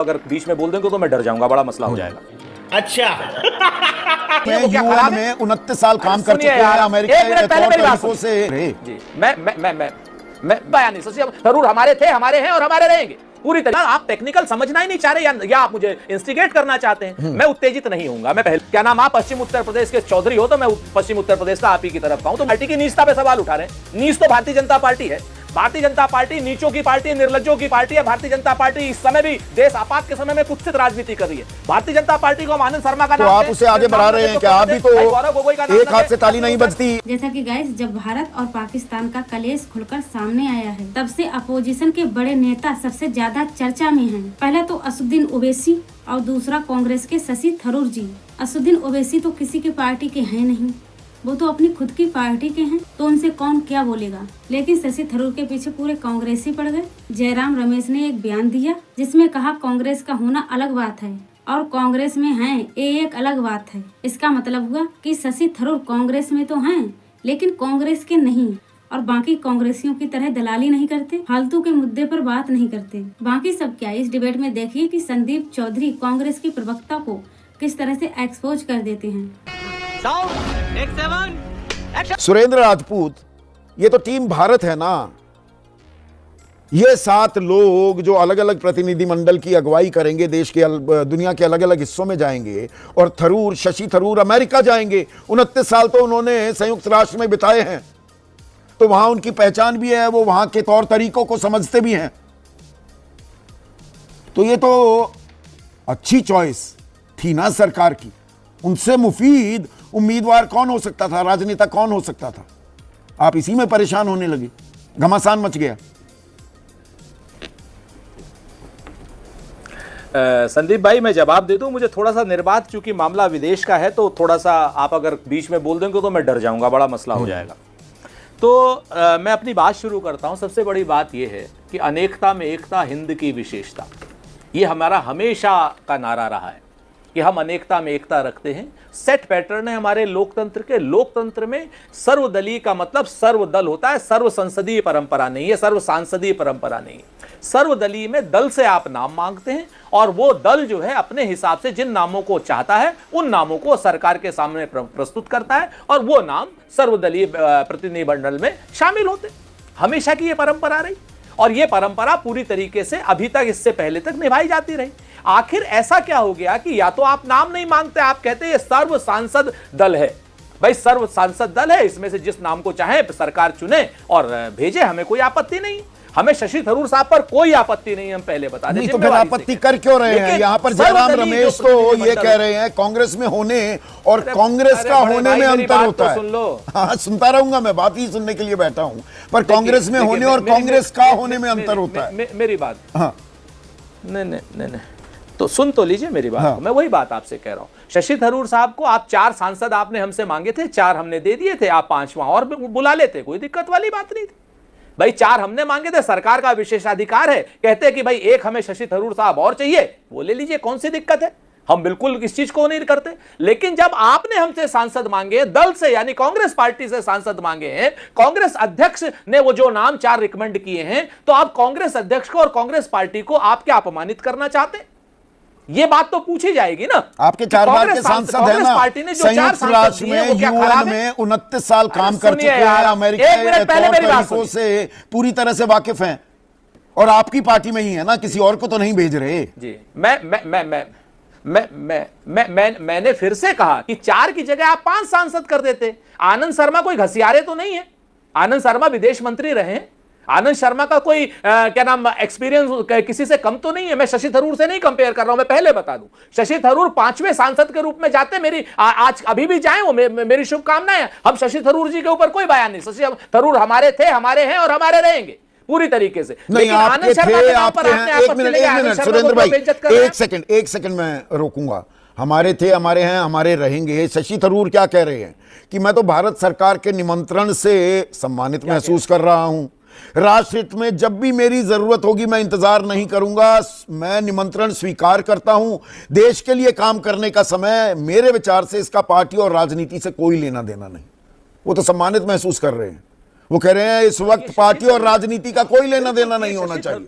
अगर बीच में बोल देंगे तो मैं डर जाऊंगा, बड़ा मसला हो जाएगा। अच्छा मैं यूएन में 29 साल काम कर चुके हैं अमेरिका के तौर तरीकों से। जी मैं बयान नहीं सर, जरूर हमारे थे, हमारे हैं और हमारे रहेंगे पूरी तरह। आप टेक्निकल समझना ही नहीं चाह रहे या आप मुझे इंस्टिगेट करना चाहते हैं। मैं उत्तेजित नहीं होऊंगा। मैं पहले क्या नाम, आप पश्चिम उत्तर प्रदेश के चौधरी हो तो मैं पश्चिम उत्तर प्रदेश का आप ही की तरफ का हूं, तो पार्टी की नीचता पे सवाल उठा रहे हैं। नीच तो भारतीय जनता पार्टी है। भारतीय जनता पार्टी नीचों की पार्टी, निर्लज्जों की पार्टी है। भारतीय जनता पार्टी इस समय भी देश आपात के समय में कुत्सित राजनीति कर रही है। भारतीय जनता पार्टी को आनंद शर्मा का तो नाम आप उसे आगे बढ़ा रहे हैं क्या? आप भी तो एक हाथ से ताली नहीं बजती। जैसा कि गाइस, जब भारत और पाकिस्तान का कलेश खुलकर सामने आया है, तब से अपोजिशन के बड़े नेता सबसे ज्यादा चर्चा में हैं। पहला तो असदुद्दीन ओवैसी और दूसरा कांग्रेस के शशि थरूर जी। असदुद्दीन ओवैसी तो किसी की पार्टी के हैं नहीं, वो तो अपनी खुद की पार्टी के हैं, तो उनसे कौन क्या बोलेगा। लेकिन शशि थरूर के पीछे पूरे कांग्रेसी पड़ गए। जयराम रमेश ने एक बयान दिया जिसमें कहा कांग्रेस का होना अलग बात है और कांग्रेस में हैं ये एक अलग बात है। इसका मतलब हुआ कि शशि थरूर कांग्रेस में तो हैं लेकिन कांग्रेस के नहीं, और बाकी कांग्रेसियों की तरह दलाली नहीं करते, फालतू के मुद्दे पर बात नहीं करते। बाकी सब क्या, इस डिबेट में देखिए कि संदीप चौधरी कांग्रेस की प्रवक्ता को किस तरह से एक्सपोज कर देते हैं। सुरेंद्र राजपूत, ये तो टीम भारत है ना। ये 7 लोग जो अलग अलग प्रतिनिधिमंडल की अगुवाई करेंगे, देश के दुनिया के अलग अलग हिस्सों में जाएंगे, और थरूर, शशि थरूर अमेरिका जाएंगे। 29 साल तो उन्होंने संयुक्त राष्ट्र में बिताए हैं, तो वहां उनकी पहचान भी है, वो वहां के तौर तरीकों को समझते भी हैं। तो ये तो अच्छी चॉइस थी ना सरकार की। उनसे मुफीद उम्मीदवार कौन हो सकता था, राजनेता कौन हो सकता था? आप इसी में परेशान होने लगे, घमासान मच गया। संदीप भाई, मैं जवाब दे दूं, मुझे थोड़ा सा निर्बाध, चूंकि मामला विदेश का है तो थोड़ा सा आप अगर बीच में बोल देंगे तो मैं डर जाऊंगा, बड़ा मसला हो जाएगा। तो मैं अपनी बात शुरू करता हूं। सबसे बड़ी बात यह है कि अनेकता में एकता, हिंद की विशेषता, ये हमारा हमेशा का नारा रहा है कि हम अनेकता में एकता रखते हैं। सेट पैटर्न है हमारे लोकतंत्र के। लोकतंत्र में सर्वदलीय का मतलब सर्वदल होता है, सर्व संसदीय परंपरा नहीं है, सर्व सांसदीय परंपरा नहीं है। सर्वदलीय में दल से आप नाम मांगते हैं और वो दल जो है अपने हिसाब से जिन नामों को चाहता है उन नामों को सरकार के सामने प्रस्तुत करता है और वो नाम सर्वदलीय प्रतिनिधिमंडल में शामिल होते। हमेशा की ये परंपरा रही और ये परंपरा पूरी तरीके से अभी तक, इससे पहले तक निभाई जाती रही। आखिर ऐसा क्या हो गया कि या तो आप नाम नहीं मांगते, आप कहते हैं ये सर्व सांसद दल है। भाई सर्व सांसद दल है, इसमें से जिस नाम को चाहे सरकार चुने और भेजे, हमें कोई आपत्ति नहीं। हमें शशि थरूर साहब पर कोई आपत्ति नहीं, हम पहले बता दें। तो फिर आपत्ति कर क्यों रहे हैं? यहाँ पर जयराम रमेश तो ये कह रहे हैं कांग्रेस में होने और कांग्रेस का होने में अंतर होता है। सुन लो। हाँ, सुनता रहूंगा, मैं बात ही सुनने के लिए बैठा हूँ, पर कांग्रेस में होने और कांग्रेस का होने में अंतर होता है। मेरी बात, हाँ, नहीं, तो सुन तो लीजिए मेरी बात। मैं वही बात आपसे कह रहा हूं। शशि थरूर साहब को आप 4 सांसद आपने हमसे मांगे थे, 4 हमने दे दिए थे, आप 5वां और बुला लेते, कोई दिक्कत वाली बात नहीं थी। भाई 4 हमने मांगे थे, सरकार का विशेषाधिकार है, कहते हैं कि भाई 1 हमें शशि थरूर साहब और चाहिए, वो ले लीजिए, कौन सी दिक्कत है? हम बिल्कुल इस चीज को नहीं करते। लेकिन जब आपने हमसे सांसद मांगे, दल से यानी कांग्रेस पार्टी से सांसद मांगे हैं, कांग्रेस अध्यक्ष ने वो जो नाम 4 रिकमेंड किए हैं, तो आप कांग्रेस अध्यक्ष को और कांग्रेस पार्टी को आप क्या अपमानित करना चाहते हैं? ये बात तो पूछी जाएगी ना। आपके 4 बार के सांसद है ना, संयुक्त राष्ट्र में, यूएन में 29 साल काम कर चुके हैं, अमेरिका के तौर तरीकों से पूरी तरह से वाकिफ हैं, और आपकी पार्टी में ही है ना, किसी और को तो नहीं भेज रहे। जी, मैंने फिर से कहा कि 4 की जगह आप 5 सांसद कर देते। आनंद शर्मा कोई घसियारे तो नहीं है, आनंद शर्मा विदेश मंत्री रहे हैं, आनंद शर्मा का कोई क्या नाम एक्सपीरियंस किसी से कम तो नहीं है। मैं शशि थरूर से नहीं कंपेयर कर रहा हूं, मैं पहले बता दूं। शशि थरूर 5वें सांसद के रूप में जाते, मेरी आज अभी भी जाए वो मेरी शुभकामनाएं। हम शशि थरूर जी के ऊपर कोई बयान नहीं। शशि थरूर हमारे थे, हमारे हैं और हमारे रहेंगे पूरी तरीके से। नहीं, आनंद शर्मा के नाम पर एक मिनट सुरेंद्र भाई, एक सेकंड मैं रोकूंगा। हमारे थे, हमारे हैं, हमारे रहेंगे। शशि थरूर क्या कह रहे हैं कि मैं तो भारत सरकार के निमंत्रण से सम्मानित महसूस कर रहा हूं, राष्ट्रहित में जब भी मेरी जरूरत होगी मैं इंतजार नहीं करूंगा, मैं निमंत्रण स्वीकार करता हूं। देश के लिए काम करने का समय, मेरे विचार से इसका पार्टी और राजनीति से कोई लेना देना नहीं। वो तो सम्मानित महसूस कर रहे हैं। वो कह रहे हैं इस वक्त पार्टी और राजनीति का कोई लेना देना नहीं होना चाहिए।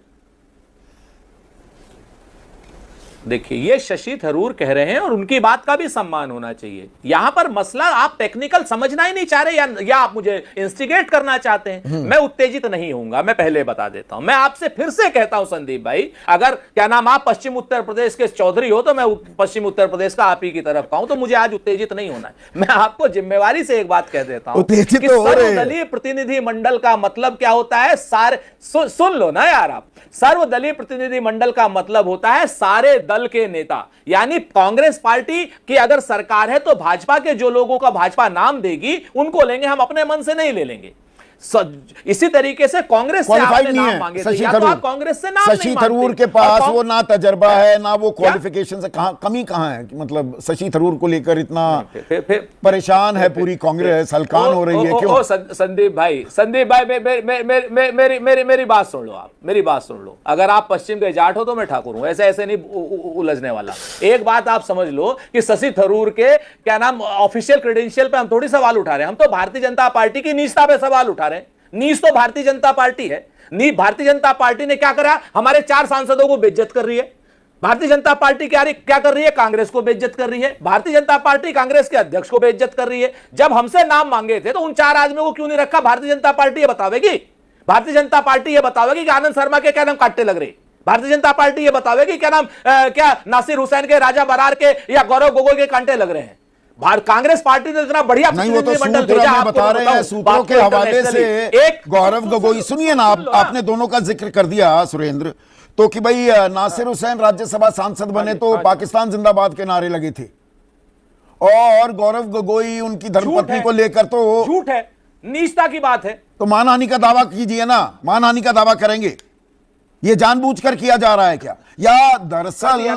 देखिए, ये शशि थरूर कह रहे हैं और उनकी बात का भी सम्मान होना चाहिए। यहां पर मसला आप टेक्निकल समझना ही नहीं चाह रहे या आप मुझे इंस्टिगेट करना चाहते हैं। मैं उत्तेजित नहीं होऊंगा, मैं पहले बता देता हूं। मैं आपसे फिर से कहता हूं संदीप भाई, अगर क्या नाम आप पश्चिम उत्तर प्रदेश के चौधरी हो तो मैं पश्चिम उत्तर प्रदेश का आप ही की तरफ का हूं, तो मुझे आज उत्तेजित नहीं होना है। मैं आपको जिम्मेवारी से एक बात कह देता हूं कि सर्वदलीय प्रतिनिधि मंडल का मतलब क्या होता है। सुन लो ना यार आप, सर्वदलीय प्रतिनिधि मंडल का मतलब होता है सारे दल के नेता। यानी कांग्रेस पार्टी की अगर सरकार है तो भाजपा के जो लोगों का भाजपा नाम देगी उनको लेंगे, हम अपने मन से नहीं ले लेंगे। इसी तरीके से कांग्रेस से आपने नाम मांगे थे, या तो आप कांग्रेस से नाम नहीं मांगते। शशि थरूर के पास वो ना तजर्बा है ना वो क्वालिफिकेशन से कमी कहां है कि मतलब शशि थरूर को लेकर इतना परेशान है पूरी कांग्रेस, हलकान हो रही है क्यों? संदीप भाई मेरी बात सुन लो, आप मेरी बात सुन लो। अगर आप पश्चिम के जाट हो तो मैं ठाकुर हूं, ऐसे नहीं उलझने वाला। एक बात आप समझ लो कि शशि थरूर के क्या नाम ऑफिशियल क्रेडेंशियल पे हम थोड़ी सवाल उठा रहे हैं, हम तो भारतीय जनता पार्टी की निजता पे सवाल उठा रहे हैं। नीज तो भारतीय जनता पार्टी है। भारतीय जनता पार्टी ने क्या करा, हमारे 4 सांसदों को बेइज्जत कर रही है। भारतीय जनता पार्टी क्या कर रही है, कांग्रेस को बेइज्जत कर रही है। भारतीय जनता पार्टी कांग्रेस के अध्यक्ष को बेइज्जत कर रही है। जब हमसे नाम मांगे थे तो उन 4 आदमियों को क्यों नहीं रखा? भारतीय जनता पार्टी ये बतावेगी, भारतीय जनता पार्टी ये बतावेगी कि आनंद शर्मा के क्या नाम कांटे लग रहे, भारतीय जनता पार्टी ये बतावेगी क्या नाम क्या नासिर हुसैन के, राजा बरार के या गौरव गोगोई के कांटे लग रहे हैं। कांग्रेस पार्टी ने इतना बढ़िया मंडल भेजा, बता रहे हैं सूत्रों के हवाले से। एक गौरव गोगोई, सुनिए ना, आपने दोनों का जिक्र कर दिया सुरेंद्र, तो कि भाई नासिर हुसैन राज्यसभा सांसद बने तो पाकिस्तान जिंदाबाद के नारे लगे थे, और गौरव गोगोई उनकी धर्मपत्नी को लेकर तो झूठ है, नीचता की बात है। तो मानहानि का दावा कीजिए ना, मानहानि का दावा करेंगे? ये जानबूझकर किया जा रहा है क्या, या दरअसल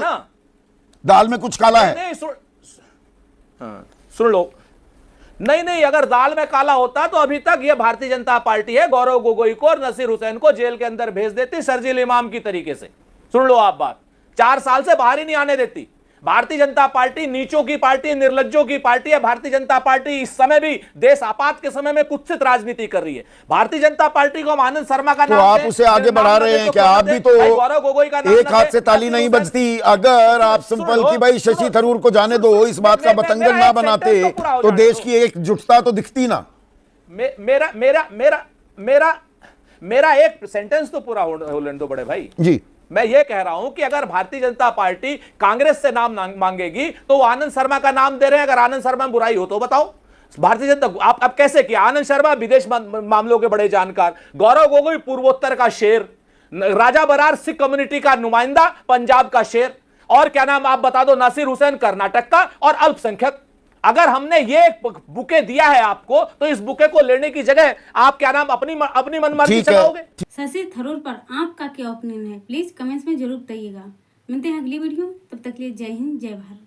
दाल में कुछ काला है? सुन लो, नहीं, अगर दाल में काला होता तो अभी तक ये भारतीय जनता पार्टी है गौरव गोगोई को और नसीर हुसैन को जेल के अंदर भेज देती, शर्जील इमाम की तरीके से। सुन लो आप बात, 4 साल से बाहर ही नहीं आने देती। भारतीय जनता पार्टी नीचों की पार्टी, निर्लज्जों की पार्टी है। भारतीय जनता पार्टी इस समय भी देश आपात के समय में कुत्सित राजनीति कर रही है। भारतीय जनता पार्टी को हम आनंद शर्मा का नाम, तो आप उसे आगे बढ़ा रहे हैं क्या? आप भी तो गौरव गोगोई का नाम, एक हाथ से ताली नहीं बजती। अगर आप सिंपल की भाई शशि थरूर को जाने दो, इस बात का बतंगड़ ना बनाते तो देश की एकजुटता तो दिखती ना। मेरा एक सेंटेंस तो पूरा होने दो बड़े भाई जी। मैं ये कह रहा हूं कि अगर भारतीय जनता पार्टी कांग्रेस से नाम मांगेगी तो वो आनंद शर्मा का नाम दे रहे हैं। अगर आनंद शर्मा में बुराई हो तो बताओ, भारतीय जनता आप कैसे किया? आनंद शर्मा विदेश मामलों के बड़े जानकार, गौरव गोगोई पूर्वोत्तर का शेर, राजा बरार सिख कम्युनिटी का नुमाइंदा, पंजाब का शेर, और क्या नाम आप बता दो नासिर हुसैन कर्नाटक का और अल्पसंख्यक। अगर हमने ये बुके दिया है आपको तो इस बुके को लेने की जगह आप क्या नाम अपनी मनमानी चलाओगे। शशि थरूर पर आपका क्या ओपिनियन है, प्लीज कमेंट्स में जरूर बताइएगा। मिलते हैं अगली वीडियो, तब तक के लिए जय हिंद, जय भारत।